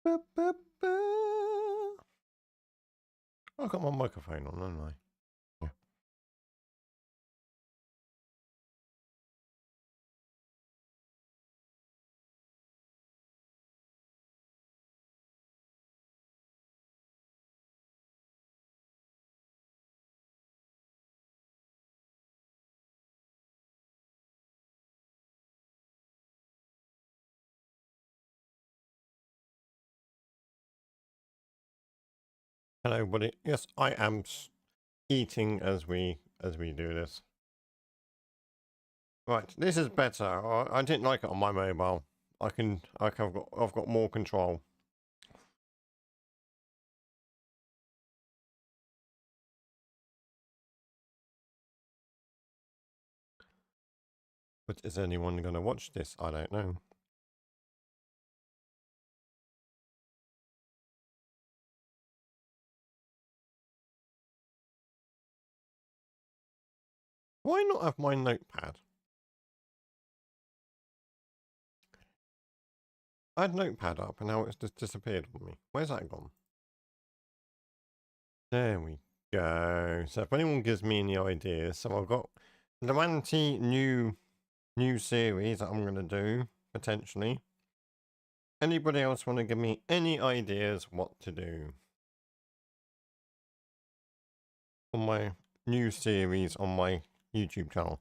Ba, ba, ba. I've got my microphone on, haven't I? Yeah. Hello, everybody. Yes, I am eating as we do this. Right, this is better. I didn't like it on my mobile. I've got more control. But is anyone going to watch this? I don't know. Why not have my notepad? I had notepad up and now it's just disappeared from me. Where's that gone? There we go. So if anyone gives me any ideas, so I've got the Nancy new series that I'm going to do, potentially. Anybody else want to give me any ideas what to do on my new series on my YouTube channel?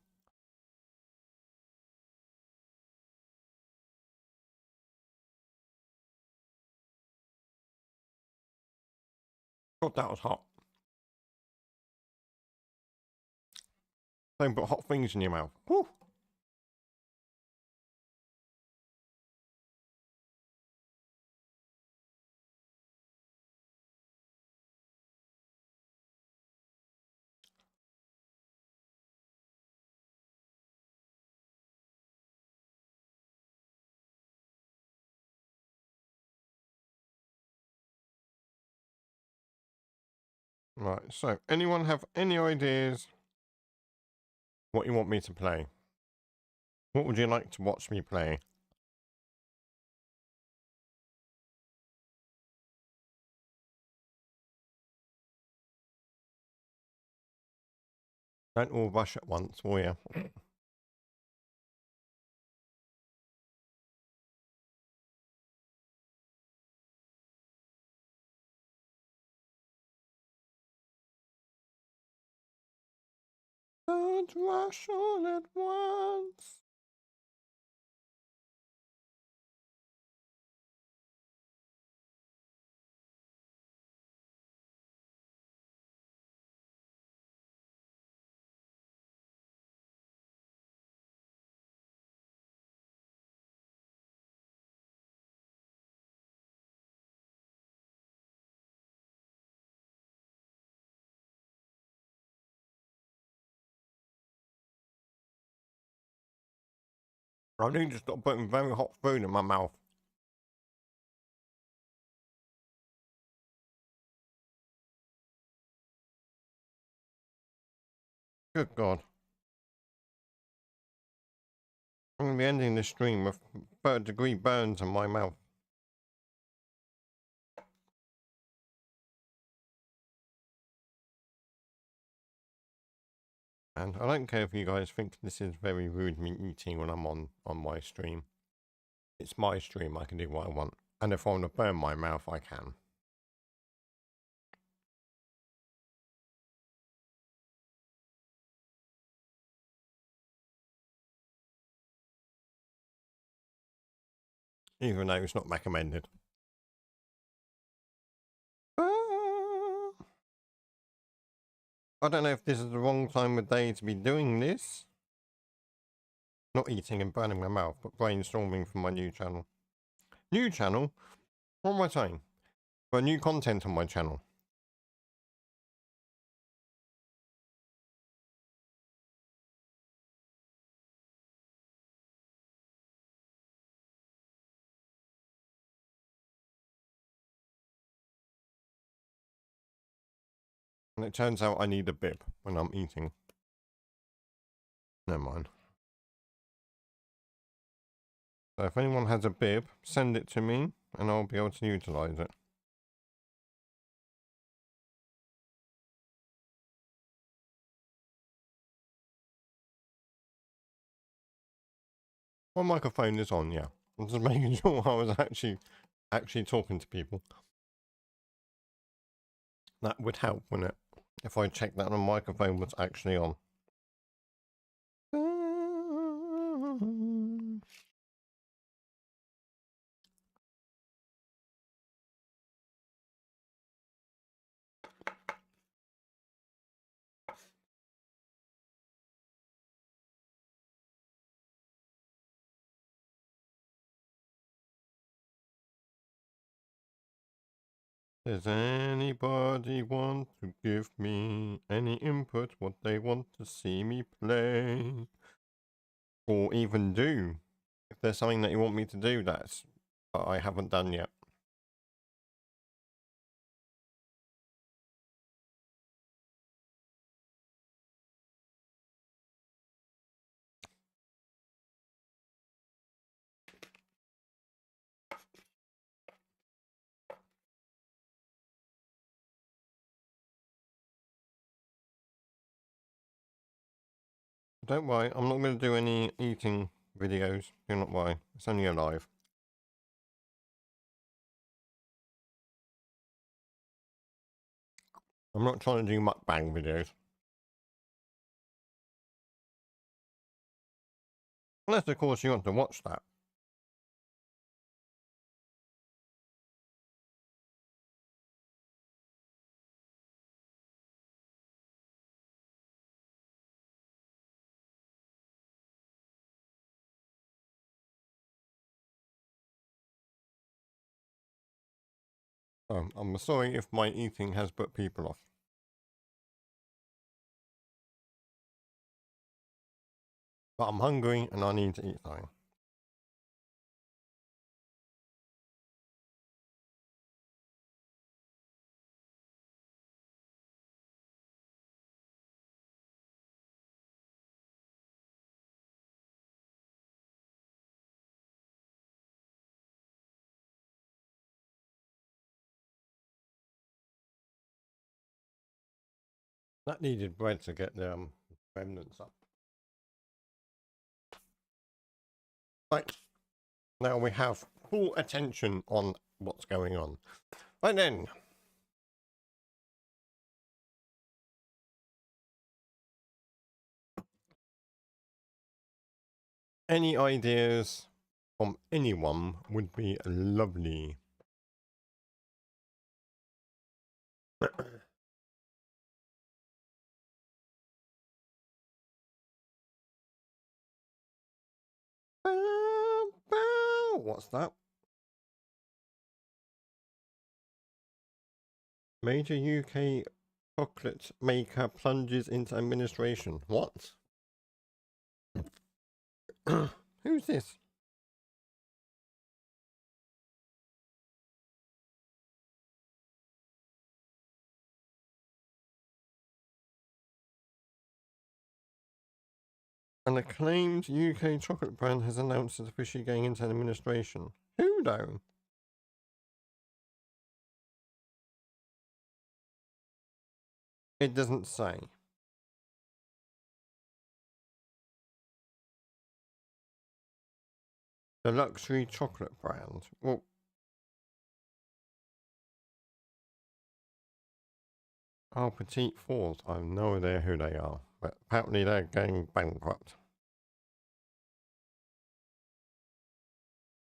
God, that was hot. Don't put hot things in your mouth. Whew. Right, so anyone have any ideas what you want me to play? What would you like to watch me play? Don't all rush at once, will you? Don't rush all at once. I need to stop putting very hot food in my mouth. Good God. I'm going to be ending this stream with third-degree burns in my mouth. And I don't care if you guys think this is very rude, me eating when I'm on my stream. It's my stream, I can do what I want. And if I want to burn my mouth, I can. Even though it's not recommended. I don't know if this is the wrong time of day to be doing this. Not eating and burning my mouth, but brainstorming for my new channel. New channel? What am I saying? For new content on my channel. And it turns out I need a bib when I'm eating. Never mind. So if anyone has a bib, send it to me. and I'll be able to utilize it. My microphone is on, yeah. I'm just making sure I was actually talking to people. That would help, wouldn't it? If I checked that the microphone was actually on. Does anybody want to give me any input what they want to see me play? Or even do? If there's something that you want me to do that I haven't done yet. Don't worry, I'm not going to do any eating videos. Do not worry. It's only a live. I'm not trying to do mukbang videos. Unless, of course, you want to watch that. I'm sorry if my eating has put people off. But I'm hungry and I need to eat something. That needed bread to get the remnants up. Right. Now we have full attention on what's going on. Right then. Any ideas from anyone would be lovely. What's that? Major UK chocolate maker plunges into administration. What? Who's this? An acclaimed UK chocolate brand has announced it's officially going into administration. Who though? It doesn't say. The luxury chocolate brand. Well, oh, Petite Fours. I have no idea who they are, but apparently they're going bankrupt.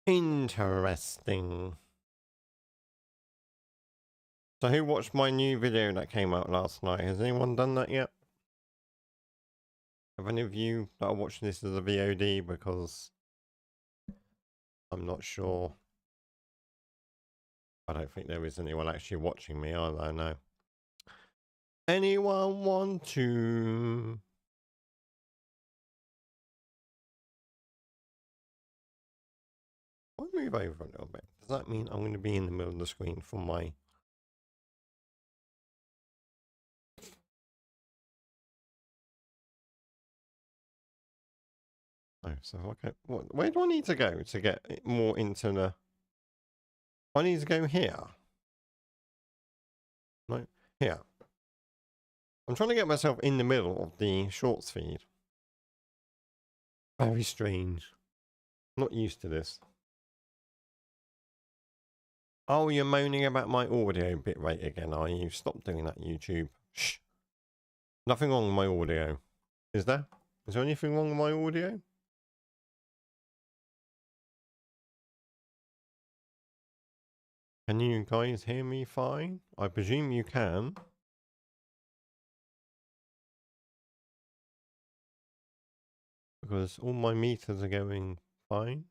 Interesting. So who watched my new video that came out last night? Has anyone done that yet? Have any of you that are watching this as a VOD? Because I'm not sure. I don't think there is anyone actually watching me either, no. Anyone want to? I'll move over a little bit. Does that mean I'm going to be in the middle of the screen for my... Oh, so okay. Where do I need to go to get more into the... I need to go here. No, here. I'm trying to get myself in the middle of the shorts feed. Very strange. Not used to this. Oh, you're moaning about my audio bitrate again, are you? Stop doing that, YouTube. Shh. Nothing wrong with my audio. Is there? Is there anything wrong with my audio? Can you guys hear me fine? I presume you can. Because all my meters are going fine.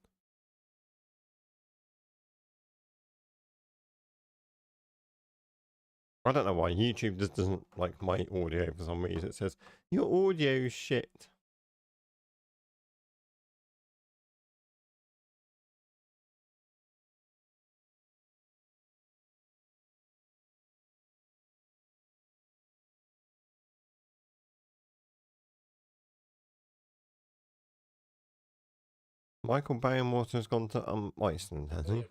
I don't know why YouTube just doesn't like my audio for some reason. It says, your audio is shit. Michael Baumwater's gone to Iceland, has he?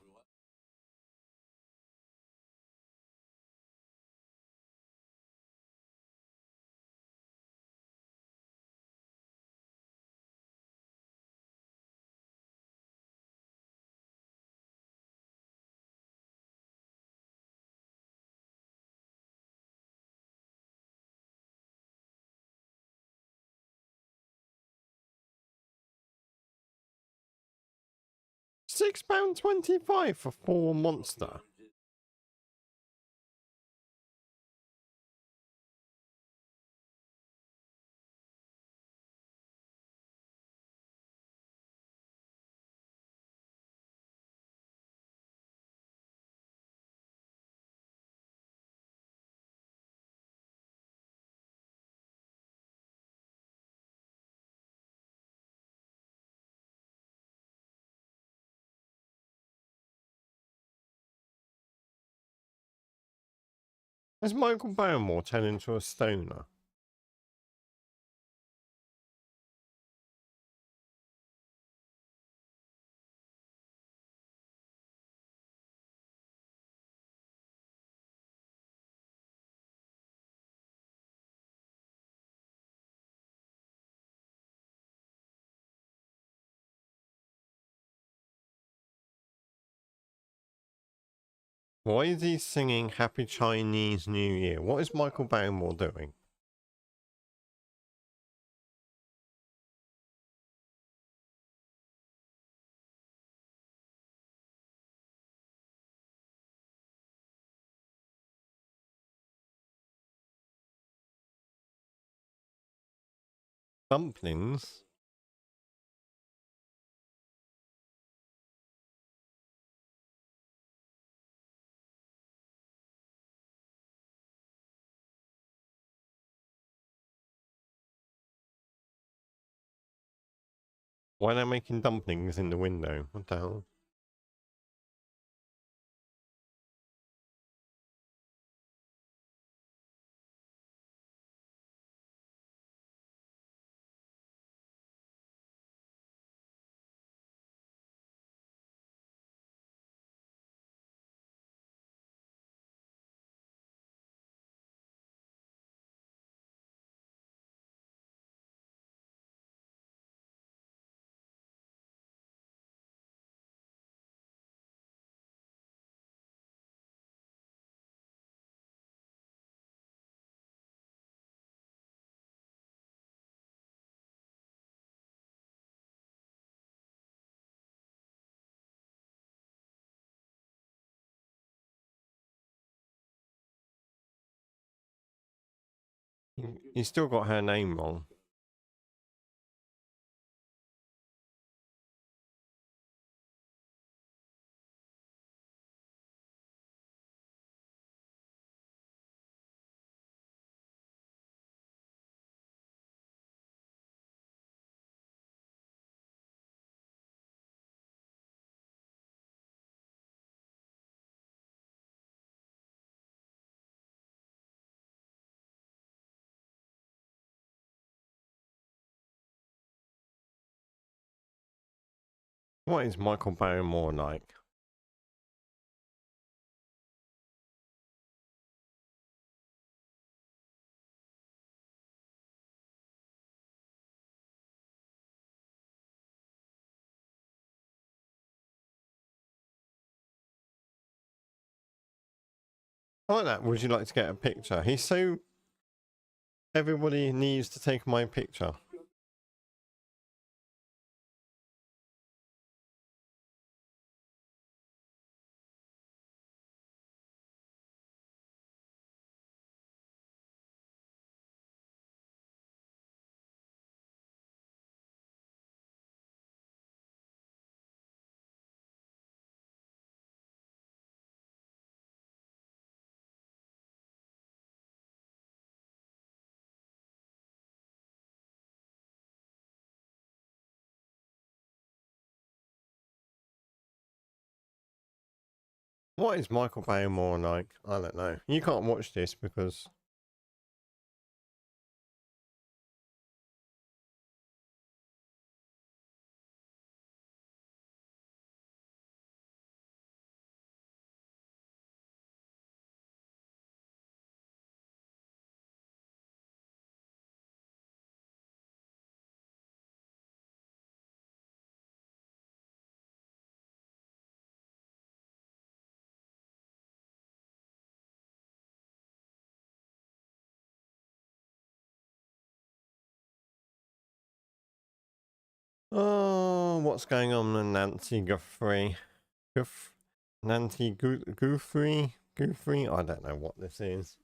£6.25 for 4 monster. Has Michael Barrymore turned into a stoner? Why is he singing Happy Chinese New Year? What is Michael Barrymore doing? Dumplings? Why are they making dumplings in the window? What the hell? You still got her name wrong. What is Michael Barrymore like? I like that. Would you like to get a picture? He's so... Everybody needs to take my picture. What is Michael Bay more like? I don't know. You can't watch this because... Oh, what's going on with Nancy Guthrie? Nancy Guthrie? Guthrie? I don't know what this is.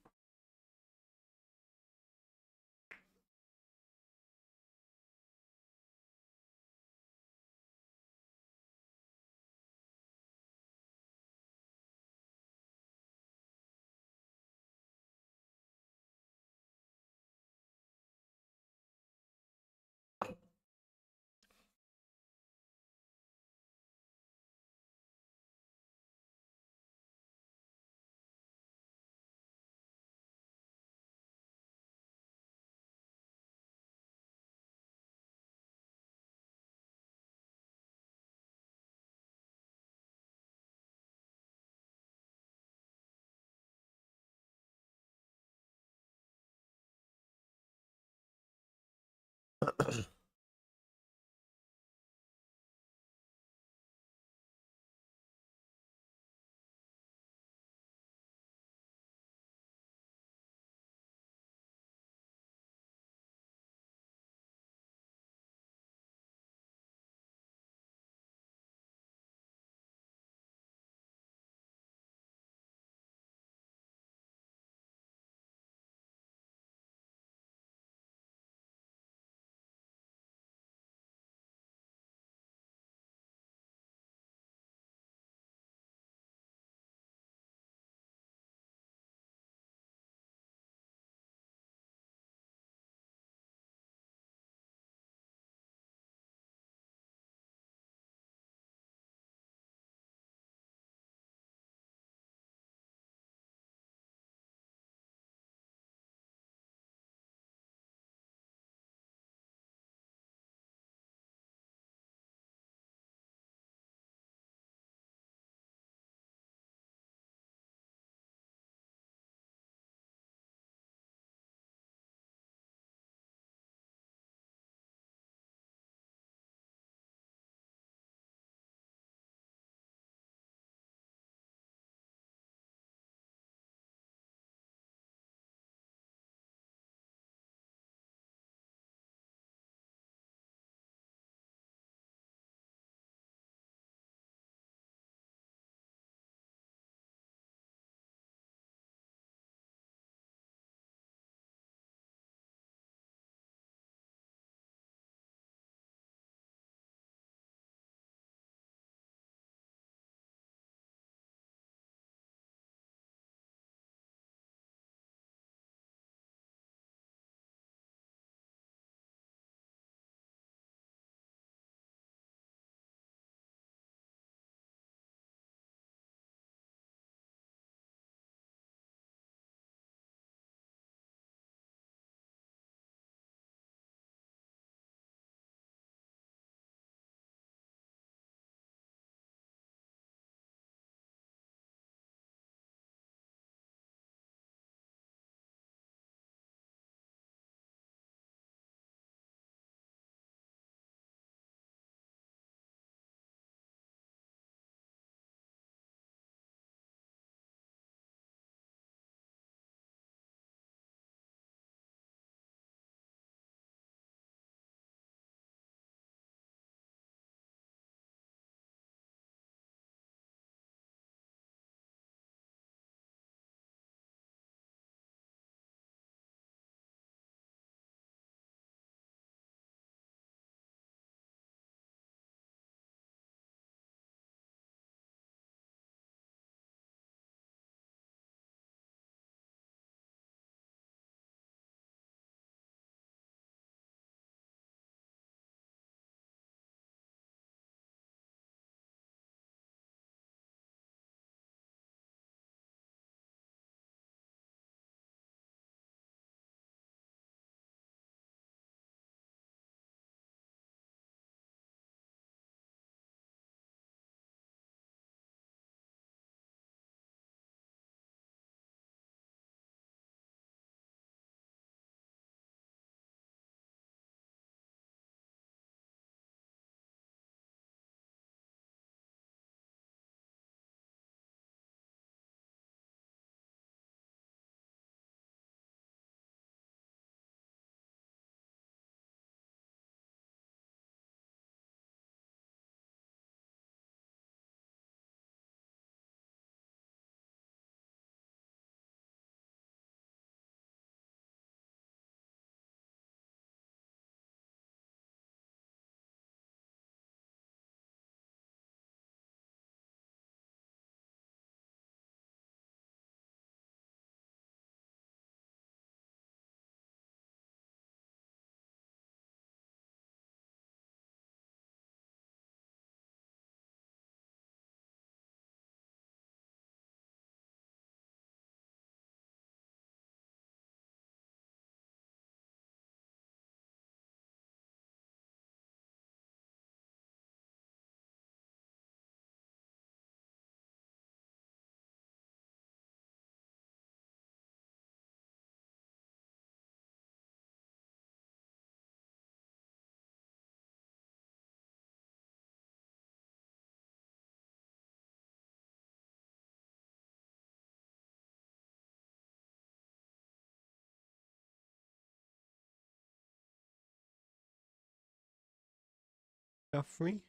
Guthrie?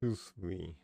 Guthrie.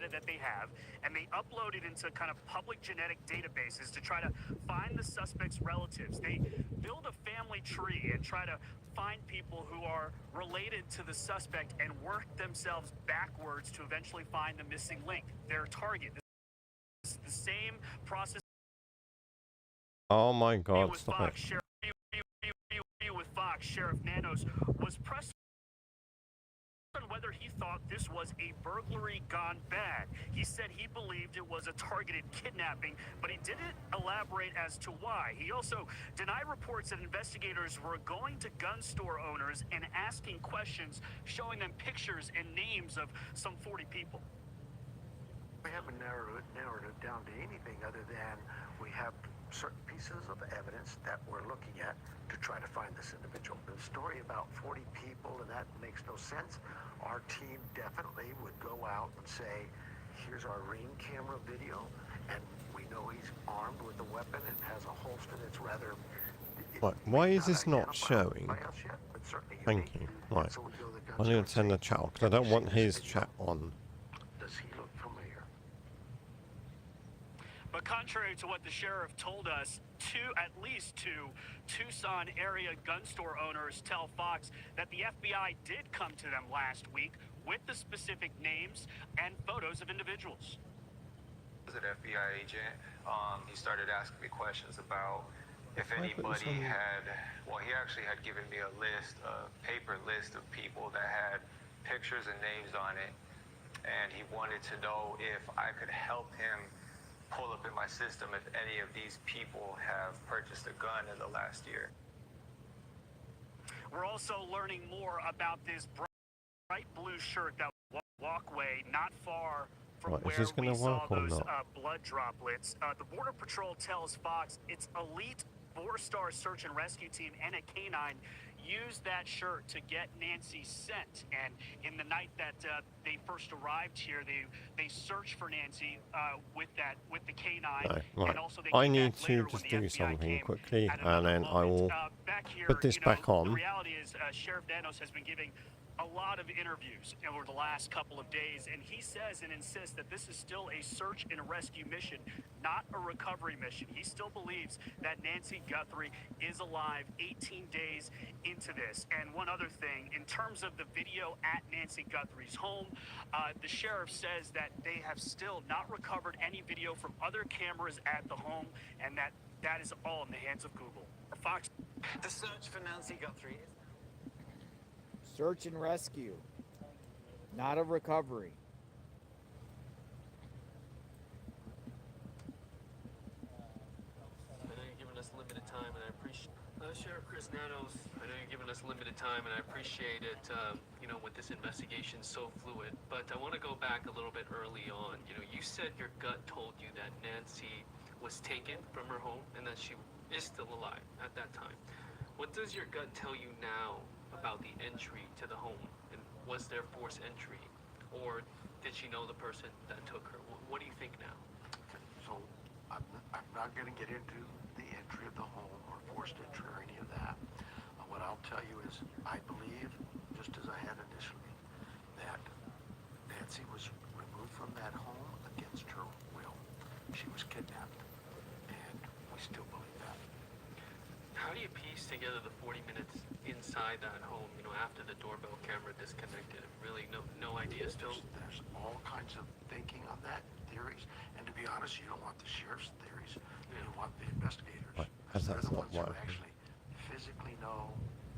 That they have, and they upload it into kind of public genetic databases to try to find the suspect's relatives. They build a family tree and try to find people who are related to the suspect and work themselves backwards to eventually find the missing link, their target. This is the same process. Oh my God, stop it. With Fox, Sheriff Nanos was pressed on whether he thought this was a burglary gone bad. He said he believed it was a targeted kidnapping, but he didn't elaborate as to why. He also denied reports that investigators were going to gun store owners and asking questions, showing them pictures and names of some 40 people. We haven't narrowed it down to anything other than we have certain pieces of evidence that we're looking at to try to find this individual. The story about 40 people, and that makes no sense. Our team definitely would go out and say, here's our Ring camera video, and we know he's armed with a weapon and has a holster that's rather... Right, why is this not showing? Thank you. Right, I'm going to turn the chat off, because I don't want his chat on. Does he look familiar? But contrary to what the sheriff told us, at least two Tucson area gun store owners tell Fox that the FBI did come to them last week with the specific names and photos of individuals. Was an FBI agent. He started asking me questions about if anybody had, well, he actually had given me a list, a paper list of people that had pictures and names on it. And he wanted to know if I could help him pull up in my system if any of these people have purchased a gun in the last year. We're also learning more about this bright blue shirt that walkway not far from where we saw those blood droplets. The Border Patrol tells Fox its elite 4-star search and rescue team and a canine used that shirt to get Nancy sent. And in the night that they first arrived here, they searched for Nancy with the canine. No, right. And also I need to just do something quickly, and then I will put this back on. The reality is Sheriff Nanos has been giving a lot of interviews over the last couple of days, and he says and insists that this is still a search and rescue mission, not a recovery mission. He still believes that Nancy Guthrie is alive 18 days into this. And one other thing, in terms of the video at Nancy Guthrie's home, the sheriff says that they have still not recovered any video from other cameras at the home, and that is all in the hands of Google. Fox. The search for Nancy Guthrie. Search and rescue, not a recovery. I know you're giving us limited time, and I appreciate it. Sheriff Chris Nanos, I know you're giving us limited time, and I appreciate it, with this investigation so fluid. But I want to go back a little bit early on. You said your gut told you that Nancy was taken from her home and that she is still alive at that time. What does your gut tell you now about the entry to the home? And was there forced entry? Or did she know the person that took her? What do you think now? So I'm not going to get into the entry of the home or forced entry or any of that. What I'll tell you is I believe, just as I had initially, that Nancy was removed from that home against her will. She was kidnapped, and we still believe that. How do you piece together the 40 minutes inside that home, after the doorbell camera disconnected? Really no idea still? There's all kinds of thinking on that, theories, and to be honest, you don't want the sheriff's theories. You want the investigators. As They're that's the not ones who working. actually physically know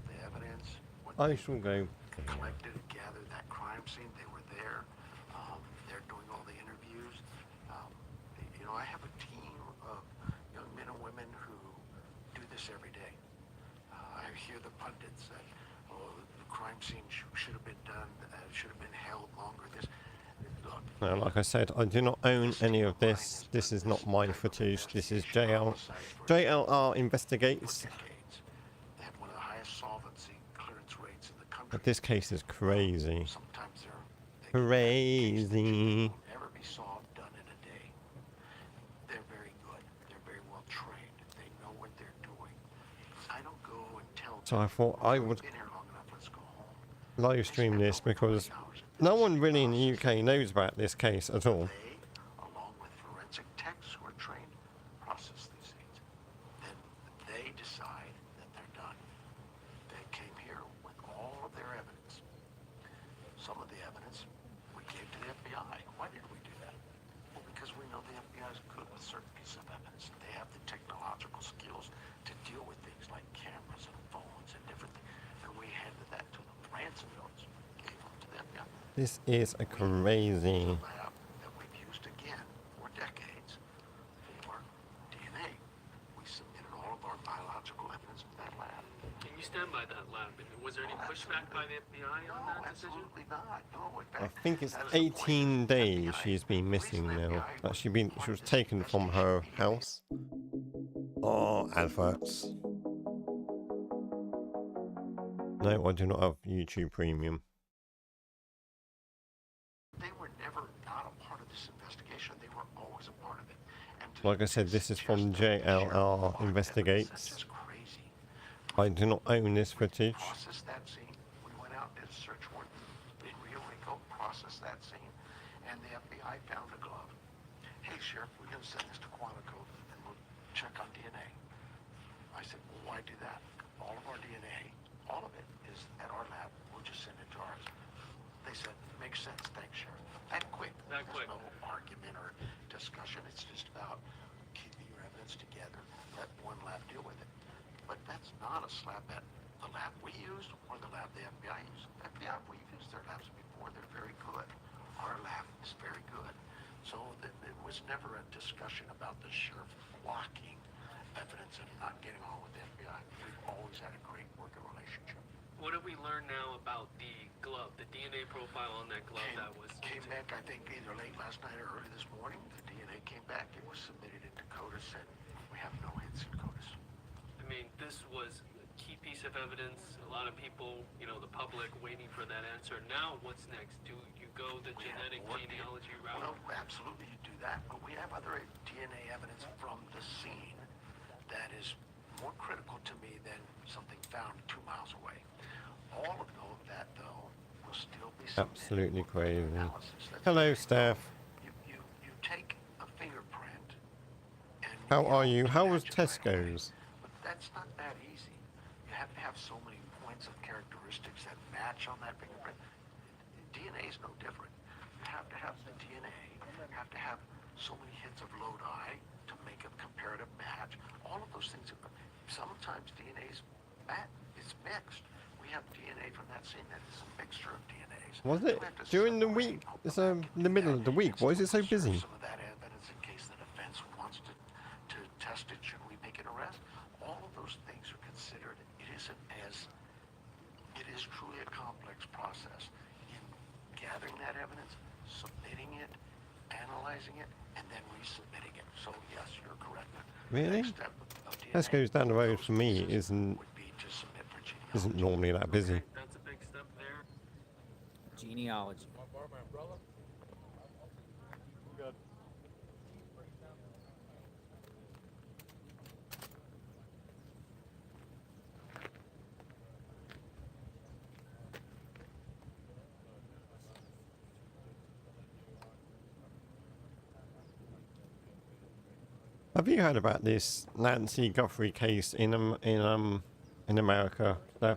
the evidence, what I they shall go. collected and gathered that crime scene. They were there. They're doing all the interviews. I have a team of young men and women who do this every day. I hear the pundits that, the crime scene should have been done, should have been held longer. Look, Now, like I said, I do not own any of this. This is not my footage. This is JLR investigates. decades. They have one of the highest solvency clearance rates in the country. But this case is crazy. Sometimes Crazy. will never be solved, done in a day. They're very good. They're very well trained. They know what they're doing. I don't go and tell So I thought I would been here long enough, let's go home. live stream this because no one really in the UK knows about this case at all. They, along with forensic techs who are trained, process these things. Then they decide that they're done. They came here with all of their evidence. Some of the evidence we gave to the FBI. Why did we do that? Well, because we know the FBI is good with certain pieces of evidence. They have the technological skills to deal with things like cameras and phones and different things. And we handed that to them. Ransom notes gave them to the FBI. This is a crazy. Lab that we've used again for decades for DNA. We submitted all of our biological evidence to that lab. Can you stand by that lab? And was there any pushback by the FBI on that decision? Absolutely not. No, in I fact, think it's that's the point. 18 days FBI she's been missing the now. FBI She wanted was this taken from her investigation. house. Oh, adverts. No, I do not have YouTube Premium. They were never not a part of this investigation. They were always a part of it. And Like I said, this is from JLR Investigates. That's just crazy. I do not own this footage. Process that scene. We went out and did a search warrant in Rio Rico, processed that scene, and the FBI found a glove. Hey, Sheriff, we're going to send this to Quantico and we'll check on DNA. I said, well, why do that? All of our DNA, all of it is at our lab. We'll just send it to ours. They said, makes sense. Thanks, Sheriff. That quick. That quick. There's no argument or discussion. It's just about keeping your evidence together. Let one lab deal with it. But that's not a slap at the lab we used or the lab the FBI used. FBI, we've used their labs before. They're very good. Our lab is very good. So it was never a discussion about the sheriff blocking evidence and not getting on with the FBI. We've always had a great working relationship. What did we learn now about the glove, the DNA profile on that glove that was Came back, I think, either late last night or early this morning. The DNA came back. It was submitted into CODIS, and we have no hits in CODIS. I mean, this was a key piece of evidence. A lot of people, the public waiting for that answer. Now, what's next? Do you go the We have genetic more genealogy route? Well, absolutely, you do that, but we have other DNA evidence from the scene that is more critical to me than something found 2 miles away. All of that, though, will still be submitted Absolutely for further crazy. analysis. That's Hello, very staff. You take a fingerprint and How are you? How was match it right away. Tesco's? But that's not that easy. You have to have so many points of characteristics that match on that fingerprint. DNA is no different. You have to have the DNA, you have to have so many hits of lodi to make a comparative match. All of those things. Sometimes DNA is mixed. We have DNA from that scene that is a mixture of DNAs. Was So it we have to during the separate. week? I'll It's go back and in the do middle that. of the week. Why is it so Preserve busy? Some of that evidence in case the defense wants to test it. Should we make an arrest? All of those things are considered that evidence, submitting it, analyzing it, and then resubmitting it. So yes, you're correct. The Really? next step of This DNA goes down the road those for me pieces isn't would be to submit for isn't genealogy. normally that busy. Okay, that's a big step there. Genealogy. Have you heard about this Nancy Guthrie case in America? So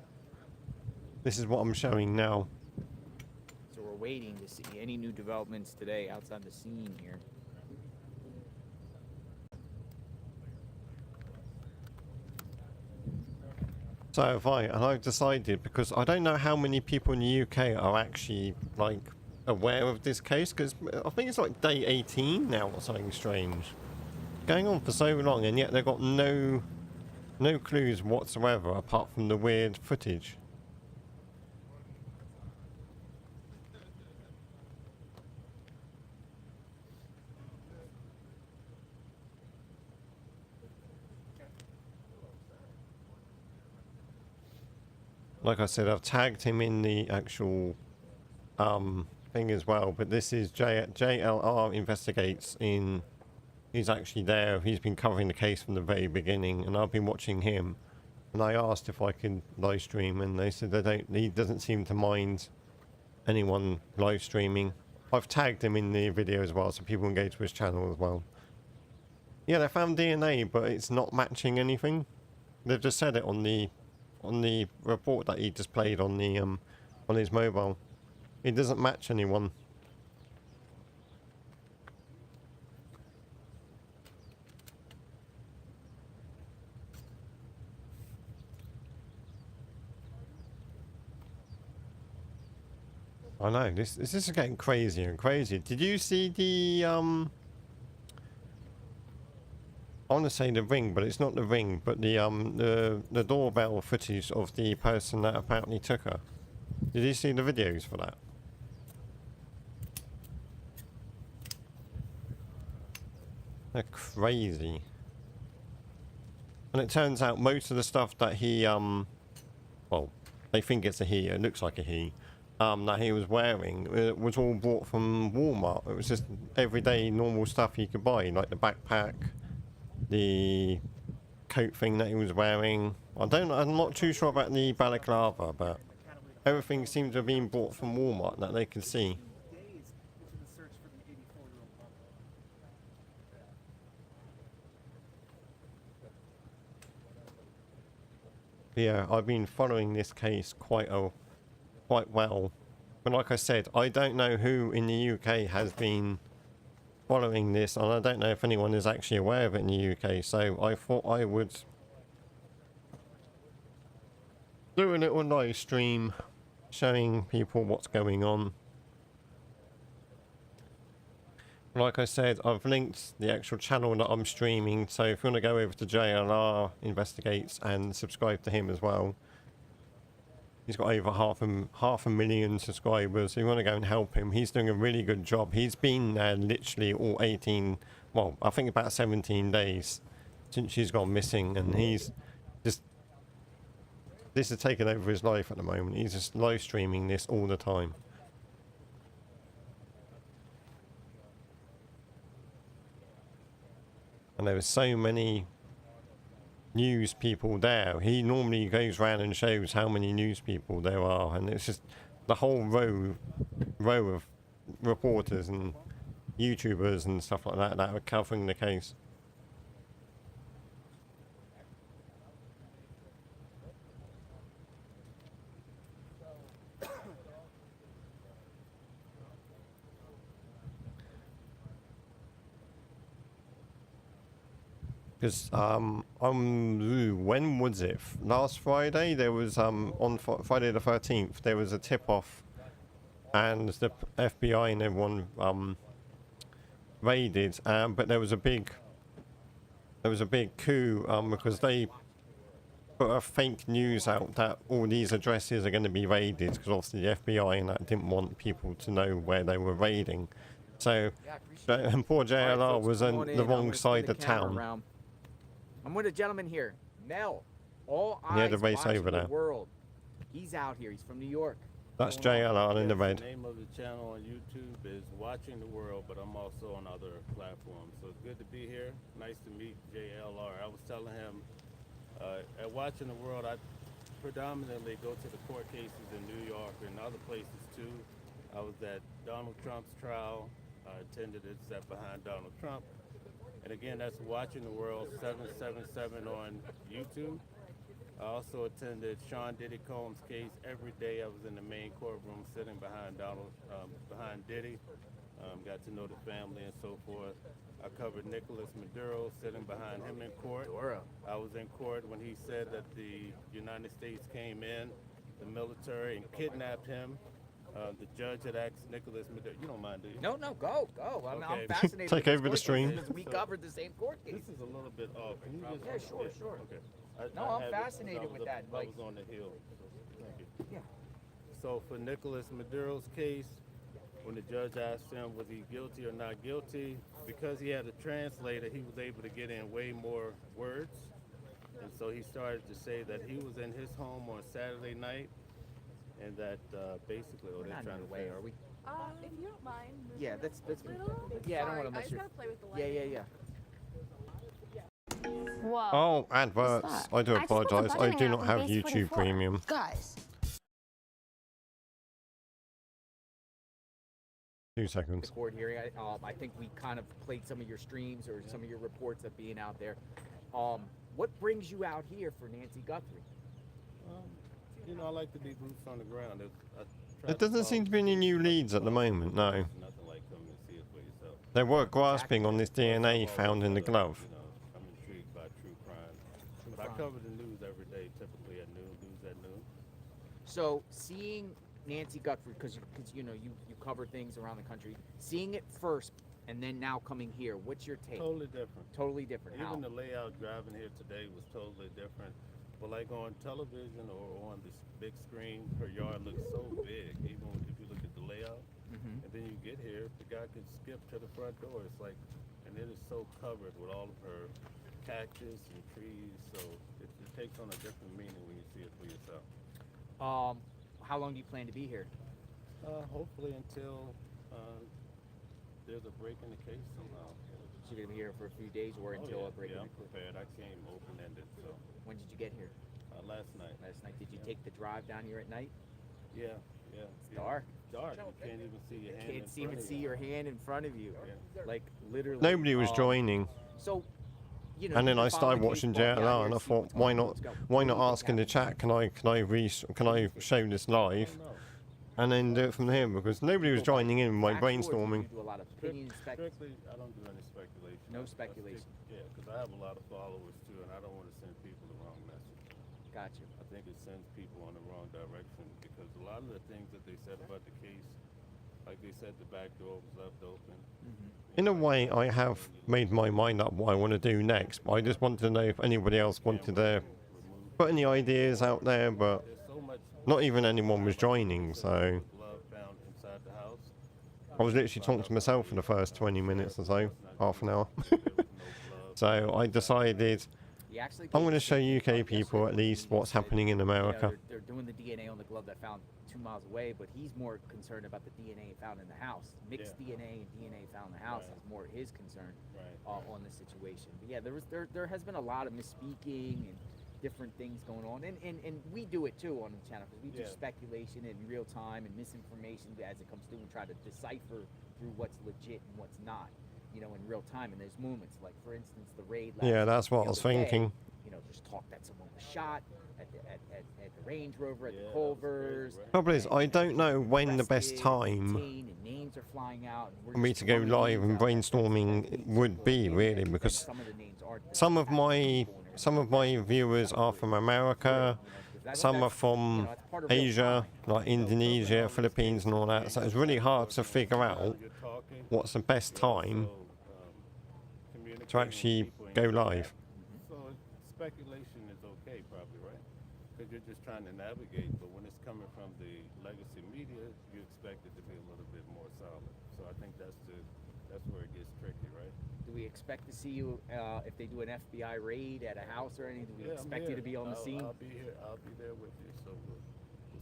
this is what I'm showing now. So we're waiting to see any new developments today outside the scene here. So have I, and I've decided, because I don't know how many people in the UK are actually like aware of this case, because I think it's like day 18 now or something strange. Going on for so long, and yet they've got no clues whatsoever apart from the weird footage. Like I said, I've tagged him in the actual thing as well, but this is JLR Investigates in. He's actually there. He's been covering the case from the very beginning, and I've been watching him. And I asked if I could live stream, and they said they don't. He doesn't seem to mind anyone live streaming. I've tagged him in the video as well, so people engage with his channel as well. Yeah, they found DNA, but it's not matching anything. They've just said it on the report that he just played on the on his mobile. It doesn't match anyone. I know, this is getting crazier and crazier. Did you see the I want to say the ring, but it's not the ring, but the doorbell footage of the person that apparently took her? Did you see the videos for that? They're crazy. And it turns out most of the stuff that he well, they think it's a he, it looks like a he, that he was wearing was all bought from Walmart. It was just everyday normal stuff you could buy, like the backpack, the coat thing that he was wearing. I'm not too sure about the balaclava, but everything seems to have been bought from Walmart that they could see. Yeah, I've been following this case quite well. But like I said, I don't know who in the UK has been following this, and I don't know if anyone is actually aware of it in the UK, so I thought I would do a little live stream showing people what's going on. Like I said, I've linked the actual channel that I'm streaming, so if you want to go over to JLR Investigates and subscribe to him as well. He's got over half a million subscribers, so you want to go and help him. He's doing a really good job. He's been there literally all 18, well, I think about 17 days since she's gone missing, and he's just, this is taking over his life at the moment. He's just live streaming this all the time. And there were so many news people there. He normally goes around and shows how many news people there are, and it's just the whole row of reporters and YouTubers and stuff like that that are covering the case. Because when was it? Last Friday there was on Friday the 13th there was a tip-off, and the FBI and everyone raided, but there was a big coup because they put a fake news out that all these addresses are going to be raided because obviously the FBI and that didn't want people to know where they were raiding. So poor JLR was on the wrong side of town. Around. I'm with a gentleman here, Mel. All He had eyes to race watching over the there. world. He's out here. He's from New York. That's JLR in the Yes, red. The name of the channel on YouTube is Watching the World, but I'm also on other platforms. So it's good to be here. Nice to meet JLR. I was telling him at Watching the World, I predominantly go to the court cases in New York and other places too. I was at Donald Trump's trial. I attended it, sat behind Donald Trump. And again, that's Watching the World 777 on YouTube. I also attended Sean Diddy Combs' case every day. I was in the main courtroom sitting behind behind Diddy. Got to know the family and so forth. I covered Nicolas Maduro, sitting behind him in court. I was in court when he said that the United States came in, the military, and kidnapped him. The judge had asked Nicolas Maduro, you don't mind, do you? No, go. I'm Okay. fascinated. Take with over the this court case stream. because we covered the same court case. This is a little bit off. Can you just? Yeah, sure. Okay. No, I I'm have it fascinated because with that, I like- was on the hill. Thank you. Yeah. So for Nicolas Maduro's case, when the judge asked him was he guilty or not guilty, because he had a translator, he was able to get in way more words. And so he started to say that he was in his home on Saturday night, and that basically, We're they're not in trying the to way, say, are we? If you don't mind. moving Yeah, it that's a little. yeah. I don't Sorry, want to I mess just your. gotta play with the lighting. Yeah. Whoa. Oh, adverts. I do I just put the apologise. I button do out not on have base YouTube 24. Premium. Guys, 2 seconds. The court hearing. I think we kind of played some of your streams or some of your reports of being out there. What brings you out here for Nancy Guthrie? you know, I like to be boots on the ground. There doesn't seem to be any new leads at the moment, no. Nothing like coming and see it for yourself. They were grasping on this DNA found in the glove. You know, I'm intrigued by true crime. But I cover the news every day, typically at noon, news at noon. So seeing Nancy Guthrie, because you know you cover things around the country, seeing it first and then now coming here, what's your take? Totally different. Totally different. How? Even the layout driving here today was totally different. But like on television or on this big screen, her yard looks so big, even if you look at the layout. Mhm. And then you get here, the guy can skip to the front door. It's like, and it is so covered with all of her cactus and trees. So it takes on a different meaning when you see it for yourself. How long do you plan to be here? Hopefully until there's a break in the case somehow. So you're gonna be here for a few days or until a break? Yeah, I'm prepared. I came open-ended, so When did you get here? last night. Last night. Did you take the drive down here at night? Yeah. It's dark. Dark. You can't even see your hand. Can't even see your hand in front of you. Yeah. Like literally. Nobody was joining. So, you know. And then you're I started following the watching case, walk down JLR here, and I see thought, what's why going on, not let's go. why not What do you ask in the think chat, can I show this live? No. And then do it from here, because nobody was joining in with my Factual, or do brainstorming. You do a lot of opinion Strictly, I don't do any speculation. No I stick- speculation. Yeah, because I have a lot of followers too, and I don't want to send people the wrong message. Gotcha. I think it sends people in the wrong direction because a lot of the things that they said about the case, like they said the back door was left open. In a way, I have made my mind up what I want to do next, but I just wanted to know if anybody else wanted to put any ideas out there, but There's so much not even anyone was joining, so blood found inside the house. I was literally talking to myself for the first 20 minutes or so, half an hour. There was no blood. So I decided You actually I'm going to show UK people at least what's happening in America. They're doing the DNA on the glove that found 2 miles away, but he's more concerned about the DNA found in the house. Mixed DNA and DNA found in the house is more his concern Right. on the situation. But yeah, there has been a lot of misspeaking and different things going on, and we do it too on the channel because we do Yeah. speculation in real time and misinformation as it comes through and try to decipher through what's legit and what's not, you know, in real time. And there's moments like, for instance, the raid. Yeah, last that's what the I was other day, thinking. You know, there's talk that someone was shot at the Range Rover, at Yeah, the that was Culvers. crazy, right? Trouble is, I don't know when the best arrested, time detained, and names are flying out, and we're for me just to go throwing live names and out. brainstorming would be, really, And because some of the names aren't the some of actual my people and some of my viewers are from America, some are from Asia, like Indonesia, Philippines and all that, so it's really hard to figure out You're talking, what's the best time so, to actually go live. So speculation is okay, probably, right? you're just trying to navigate, but when it's coming from the legacy media, you expect it to be a little bit more solid. So I think that's where it gets tricky, right? Do we expect to see you if they do an FBI raid at a house or anything? Do we Yeah, I'm expect you here. to be on the scene? I'll be here. I'll be there with you. So we'll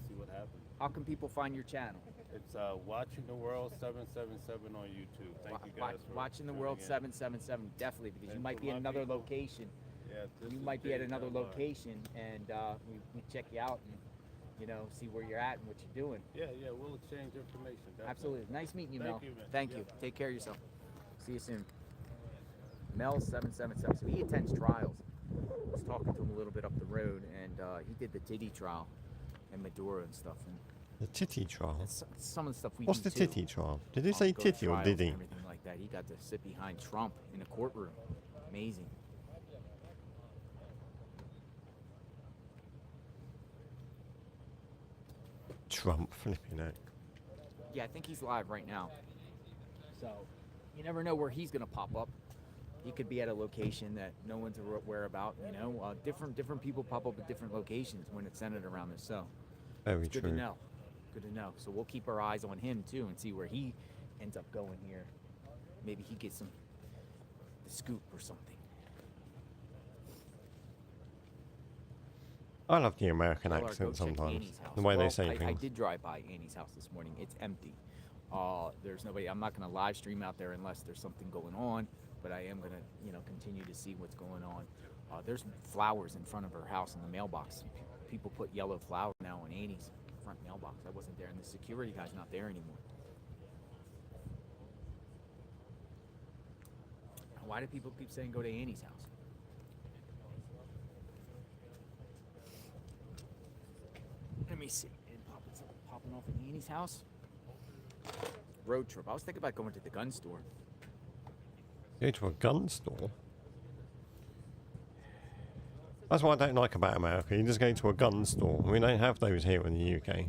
see what happens. How can people find your channel? It's Watching the World 777 on YouTube. Thank you guys for Watching the World tuning in. 777, definitely, because you And might for be at my another people, location. Yeah, this You is might be at another JLR. location, and we check you out and see where you're at and what you're doing. Yeah, we'll exchange information. Definitely. Absolutely. Nice meeting you, Thank Mel. you, man. Thank Yeah. you. Take care of yourself. See you soon. Mel 777. So he attends trials. I was talking to him a little bit up the road, and he did the Diddy trial in Madura and stuff. And The titty trial. it's some of the stuff we What's do the too. titty trial? Did he Go say to titty or trials did and he? Everything like that. He got to sit behind Trump in a courtroom. Amazing. Trump flipping out. Yeah, I think he's live right now. So you never know where he's gonna pop up. He could be at a location that no one's aware about. Different people pop up at different locations when it's centered around this. So Very it's good true. to know. Good to know. So we'll keep our eyes on him too and see where he ends up going here. Maybe he gets the scoop or something. I love the American Tell her, accent go check sometimes. Annie's house. The way they Well, say I things. did drive by Annie's house this morning. It's empty. There's nobody. I'm not going to live stream out there unless there's something going on. But I am going to, continue to see what's going on. There's flowers in front of her house in the mailbox. People put yellow flowers now on Annie's front mailbox. I wasn't there, and the security guy's not there anymore. Why do people keep saying go to Annie's house? Let me see. Popping off at Annie's house. Road trip. I was thinking about going to the gun store. Go to a gun store? That's what I don't like about America. You just go to a gun store. We don't have those here in the UK.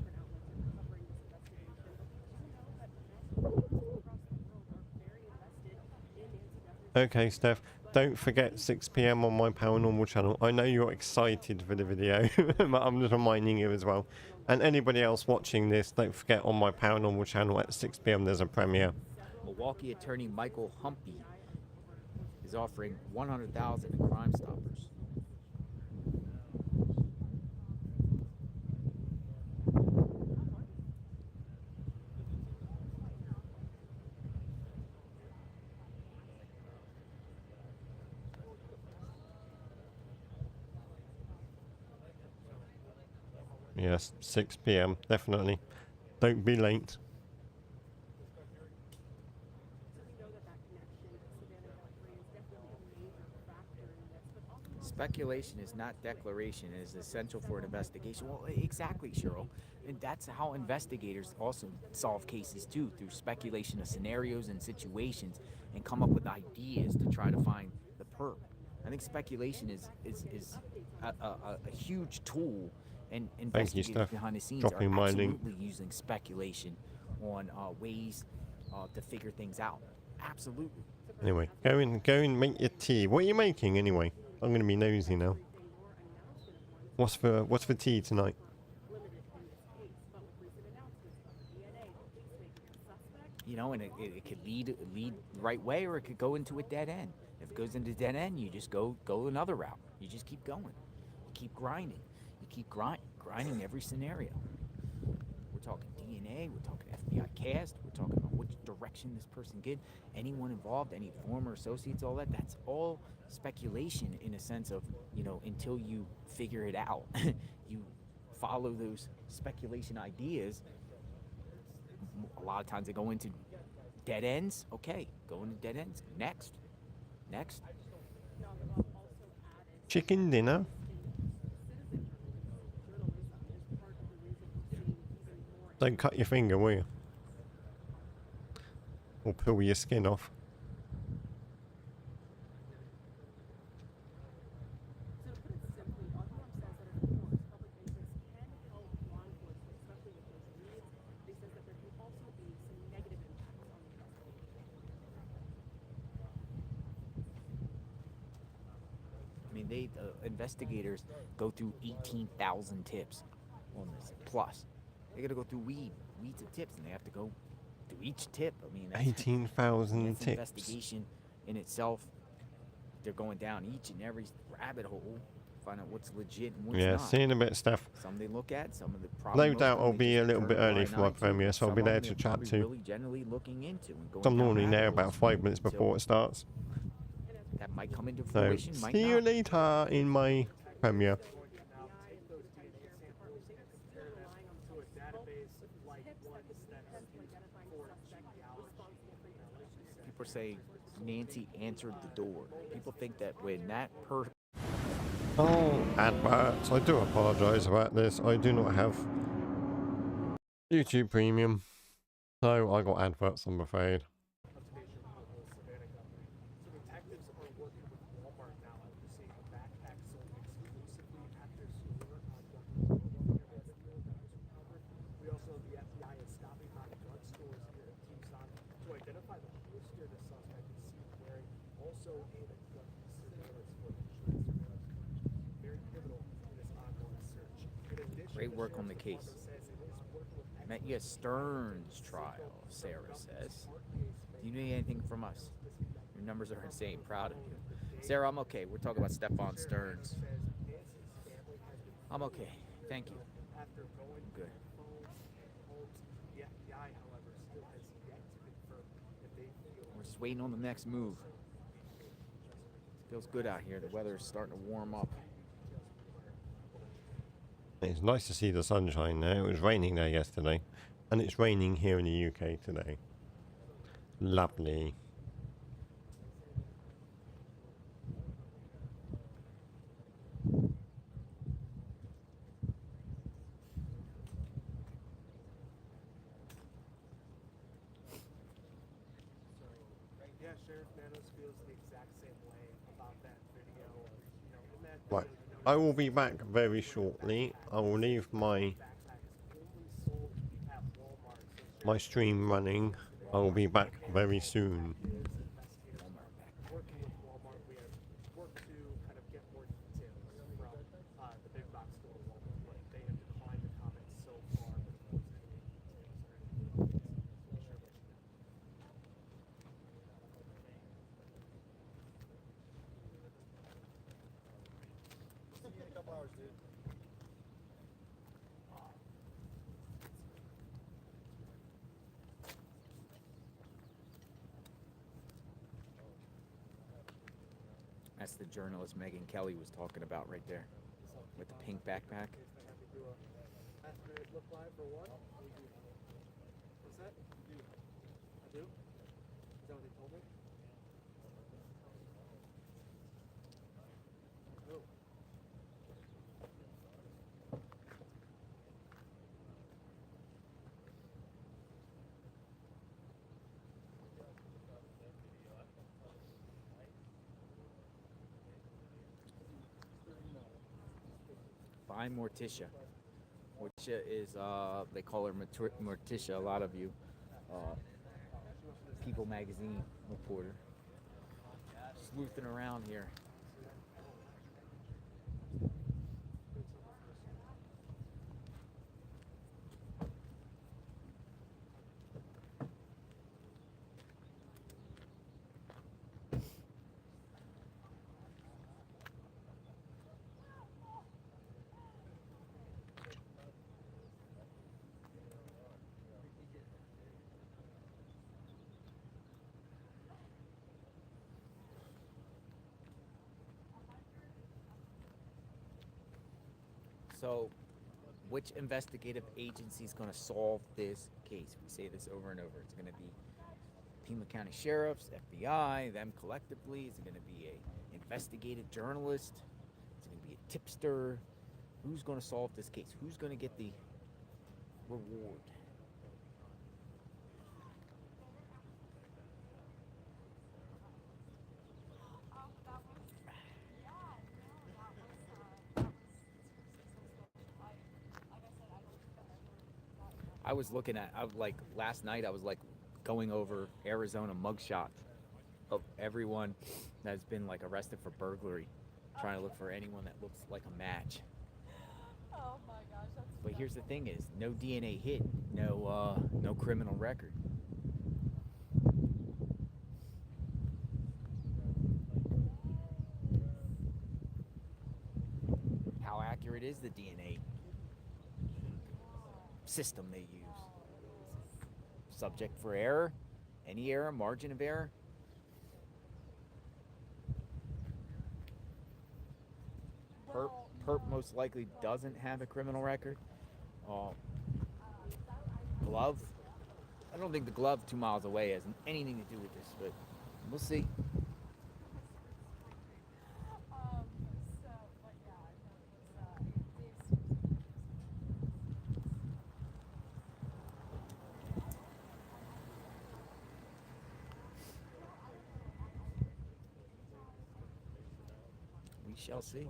Okay, Steph. Don't forget 6 PM on my paranormal channel. I know you're excited for the video, but I'm just reminding you as well. And anybody else watching this, don't forget on my paranormal channel at 6 PM there's a premiere. Milwaukee attorney Michael Humpy is offering $100,000 in Crime Stoppers. Yes, 6 PM, definitely. Don't be late. Speculation is not declaration. It is essential for an investigation. Well, exactly, Cheryl. And that's how investigators also solve cases too, through speculation of scenarios and situations, and come up with ideas to try to find the perp. I think speculation is a huge tool, and investigators Steph. behind the scenes Dropping are my link. absolutely using speculation on ways to figure things out. Absolutely. Anyway, go and make your tea. What are you making anyway? I'm gonna be nosy now. What's for tea tonight? And it could lead the right way, or it could go into a dead end. If it goes into a dead end, you just go another route. You just keep going. You keep grinding. You keep grinding every scenario. We're talking DNA. We're talking FBI cast. We're talking about which direction this person did. Anyone involved, any former associates, all that. That's all speculation in a sense of, until you figure it out. You follow those speculation ideas. A lot of times they go into dead ends. Okay, go into dead ends. Next. Chicken dinner? Don't cut your finger, will you? Or peel your skin off. mean, they investigators go through 18,000 tips on this plus. They got to go through weeds of tips, and they have to go through each tip. I mean, that's, 18,000 that's tips. investigation in itself. They're going down each and every rabbit hole, find out what's legit and what's Yeah, not. seeing a bit of stuff. Some they look at, some of the probably No most doubt of them I'll they be just a little turn bit a early blind for my eye to, premiere, so I'll some be of there them to they're chat probably to. really generally looking into and going I'm down normally rabbit there holes about 5 minutes until before it starts. that might come into So, fruition, might see you not. later in my premiere. People say Nancy answered the door. People think that when that person. Oh, adverts. I do apologise about this. I do not have YouTube Premium, so I got adverts, I'm afraid. Great work on the case. Met you at Stern's trial, Sarah says. Do you need anything from us? Your numbers are insane. Proud of you. Sarah, I'm okay. We're talking about Stephon Stearns. I'm okay. Thank you. I'm good. We're just waiting on the next move. Feels good out here. The weather is starting to warm up. It's nice to see the sunshine now. It was raining there yesterday, and it's raining here in the UK today. Lovely. Yeah, Sheriff Manos feels the exact same way about that video. In that Right. I will be back very shortly. I will leave my stream running. I will be back very soon. working with Walmart, we have worked to kind of get more details from the big box store Walmart, but they have declined to comment so far. But of course, any details See you in a couple hours, dude. That's the journalist Megan Kelly was talking about right there with the pink backpack. Last minute look live for what? What's that? I do? Is that what they told me? Oh. By Morticia. Morticia is, they call her Morticia, a lot of you. People magazine reporter. Sleuthing around here. So, which investigative agency is going to solve this case? We say this over and over. It's going to be Pima County Sheriffs, FBI, them collectively. Is it going to be a investigative journalist? Is it going to be a tipster? Who's going to solve this case? Who's going to get the reward? I was looking at, last night I was like going over Arizona mugshots of everyone that's been like arrested for burglary. trying to look for anyone that looks like a match. Oh my gosh, that's. But here's the thing: is no DNA hit, no criminal record. How accurate is the DNA system they use? Subject for error? Any error? Margin of error? Perp most likely doesn't have a criminal record. Glove? I don't think the glove 2 miles away has anything to do with this, but we'll see. So, but yeah, I know it was, We shall see.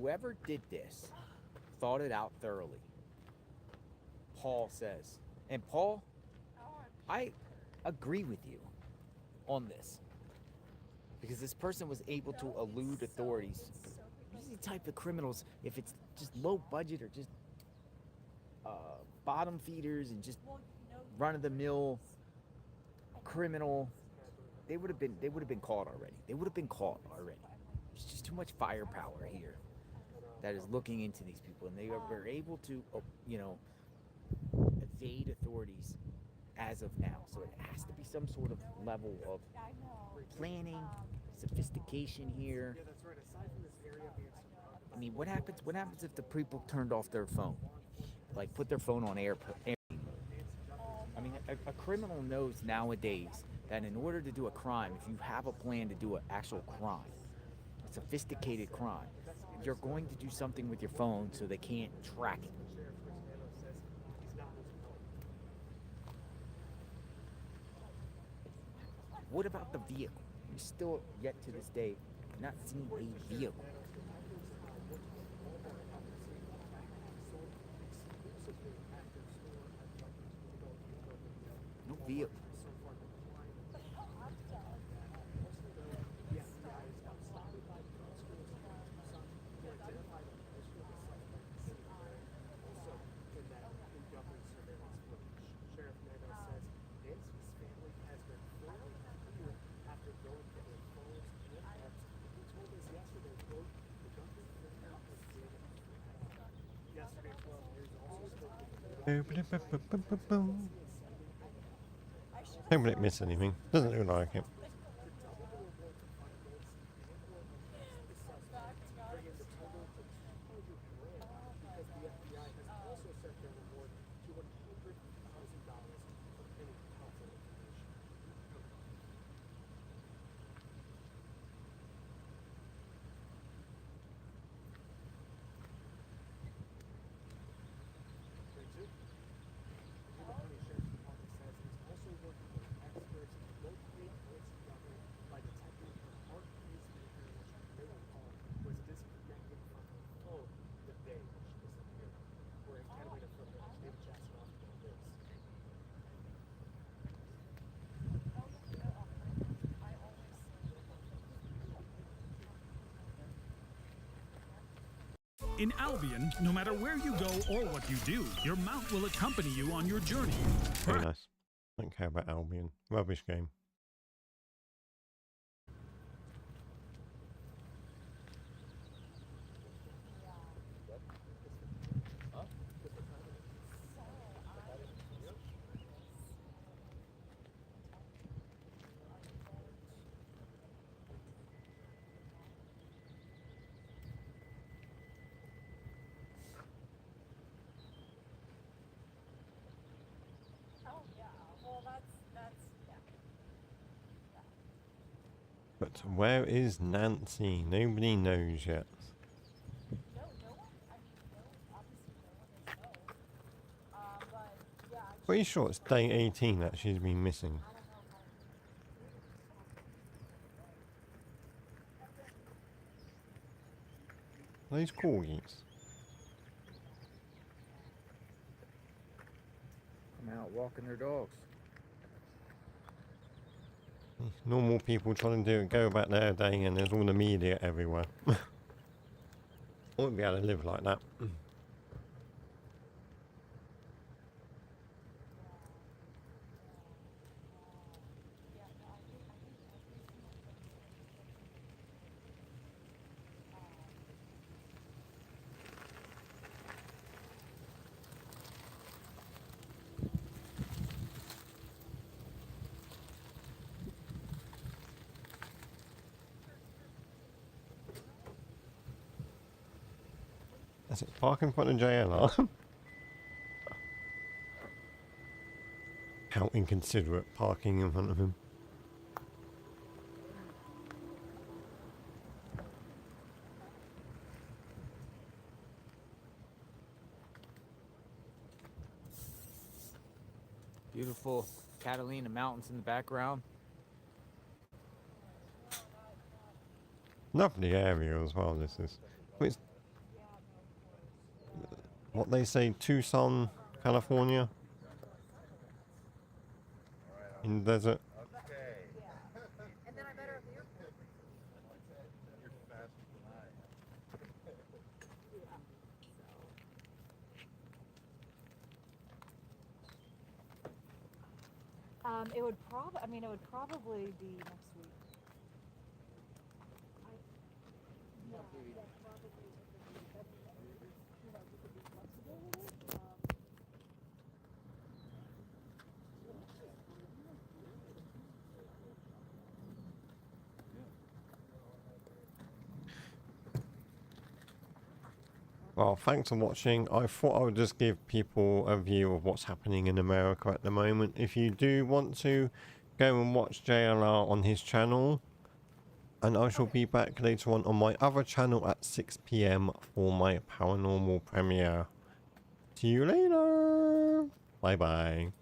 Whoever did this thought it out thoroughly. Paul says. And Paul, I agree with you on this. Because this person was able to elude authorities. Usually type of criminals, if it's just low budget or just bottom feeders and just run-of-the-mill criminal, they would have been caught already. There's just too much firepower here that is looking into these people, and they are able to, evade authorities as of now. So it has to be some sort of level of planning, sophistication here. I mean, what happens if the people turned off their phone, like put their phone on air? I mean, a criminal knows nowadays that in order to do a crime, if you have a plan to do an actual crime, a sophisticated crime, you're going to do something with your phone so they can't track it. What about the vehicle? We still, yet to this day, not seen a vehicle. No vehicle. Hope I didn't miss anything. Doesn't look like it. In Albion, no matter where you go or what you do, your mount will accompany you on your journey. Very nice. Don't care about Albion. Rubbish game. But where is Nancy? Nobody knows yet. No, no one. I mean, no, obviously no one is known. But yeah, Pretty sure it's day 18 that she's been missing. I don't know how. Those corgis. Come out walking their dogs. Normal people trying to go about their day, and there's all the media everywhere. I wouldn't be able to live like that. That's it. Park in front of JLR. How inconsiderate, parking in front of him. Beautiful Catalina mountains in the background. Lovely area as well, this is. It's what they say, Tucson, California. In the desert. It would probably. I mean, it would probably be next week. Well, thanks for watching. I thought I would just give people a view of what's happening in America at the moment. If you do want to, go and watch JLR on his channel. And I shall be back later on my other channel at 6 PM for my paranormal premiere. See you later. Bye bye.